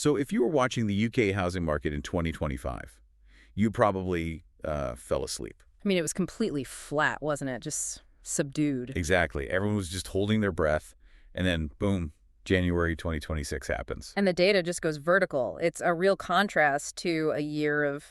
So if you were watching the UK housing market in 2025, you probably fell asleep. I mean, it was completely flat, wasn't it? Just subdued. Exactly. Everyone was just holding their breath, and then, boom, January 2026 happens. And the data just goes vertical. It's a real contrast to a year of,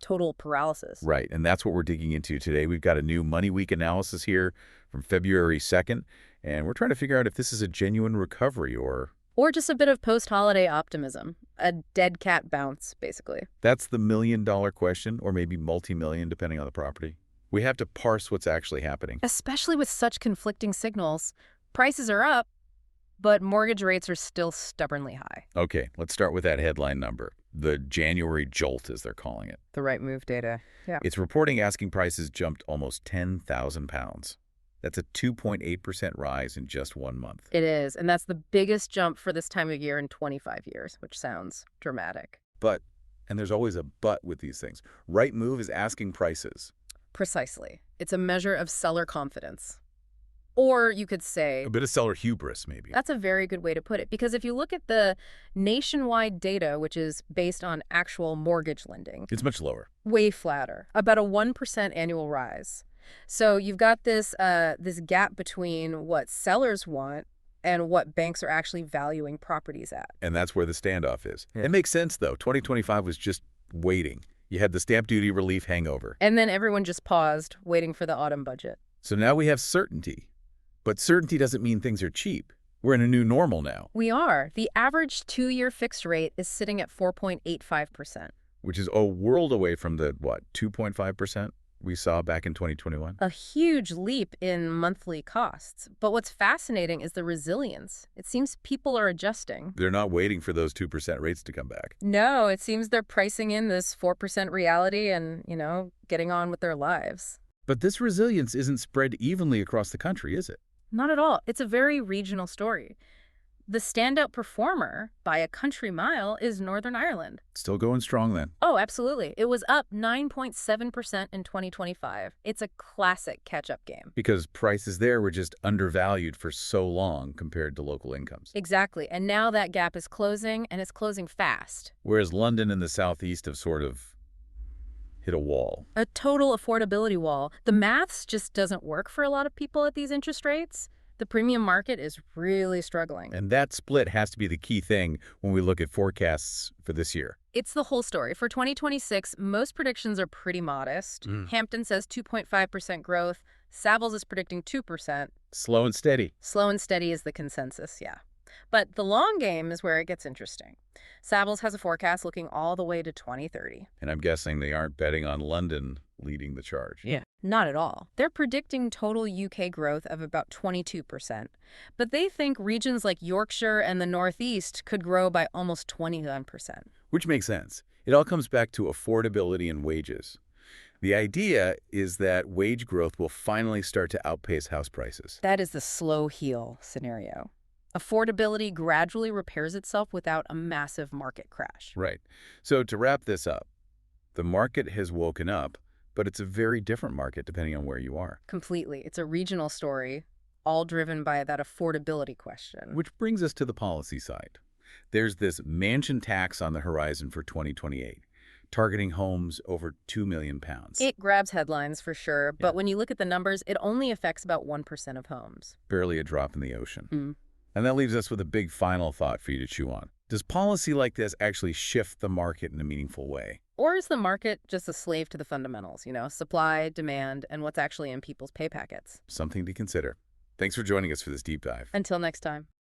total paralysis. Right, and that's what we're digging into today. We've got a new Money Week analysis here from February 2nd, and we're trying to figure out if this is a genuine recovery or just a bit of post-holiday optimism. A dead cat bounce, basically. that's the million-dollar question, or maybe multi-million, depending on the property. We have to parse what's actually happening. Especially with such conflicting signals. Prices are up, but mortgage rates are still stubbornly high. Okay, let's start with that headline number, the January jolt, as they're calling it. The right move data. Yeah. It's reporting asking prices jumped almost £10,000. That's a 2.8% rise in just 1 month. It is, and that's the biggest jump for this time of year in 25 years, which sounds dramatic. But, and there's always a but with these things, right move is asking prices. Precisely. It's a measure of seller confidence. Or you could say, A bit of seller hubris, maybe. that's a very good way to put it, because if you look at the nationwide data, which is based on actual mortgage lending, It's much lower. way flatter, about a 1% annual rise. So you've got this gap between what sellers want and what banks are actually valuing properties at. And that's where the standoff is. Yeah. It makes sense, though. 2025 was just waiting. You had the stamp duty relief hangover. And then everyone just paused, waiting for the autumn budget. So now we have certainty. But certainty doesn't mean things are cheap. We're in a new normal now, We are. The average 2-year fixed rate is sitting at 4.85%. which is a world away from the, 2.5% we saw back in 2021? A huge leap in monthly costs. But what's fascinating is the resilience. It seems people are adjusting. They're not waiting for those 2% rates to come back. No, it seems they're pricing in this 4% reality and, getting on with their lives. But this resilience isn't spread evenly across the country, is it? Not at all. It's a very regional story. The standout performer by a country mile is Northern Ireland. Still going strong then. Oh, absolutely. It was up 9.7% in 2025. It's a classic catch-up game. Because prices there were just undervalued for so long compared to local incomes. Exactly. And now that gap is closing, and it's closing fast. Whereas London and the southeast have sort of hit a wall. A total affordability wall. The maths just doesn't work for a lot of people at these interest rates. The premium market is really struggling. And that split has to be the key thing when we look at forecasts for this year. It's the whole story. For 2026, most predictions are pretty modest. Hampton says 2.5% growth. Savills is predicting 2%. Slow and steady. Slow and steady is the consensus, yeah. But the long game is where it gets interesting. Savills has a forecast looking all the way to 2030. And I'm guessing they aren't betting on London leading the charge. Yeah. Not at all. They're predicting total UK growth of about 22%. But they think regions like Yorkshire and the Northeast could grow by almost 21%. Which makes sense. It all comes back to affordability and wages. The idea is that wage growth will finally start to outpace house prices. That is the slow heal scenario. Affordability gradually repairs itself without a massive market crash. Right. So to wrap this up, the market has woken up, but it's a very different market depending on where you are. Completely. It's a regional story, all driven by that affordability question. Which brings us to the policy side. There's this mansion tax on the horizon for 2028, targeting homes over £2 million. It grabs headlines for sure, but when you look at the numbers, it only affects about 1% of homes. Barely a drop in the ocean. And that leaves us with a big final thought for you to chew on. Does policy like this actually shift the market in a meaningful way? Or is the market just a slave to the fundamentals, supply, demand, and what's actually in people's pay packets? Something to consider. Thanks for joining us for this deep dive. Until next time.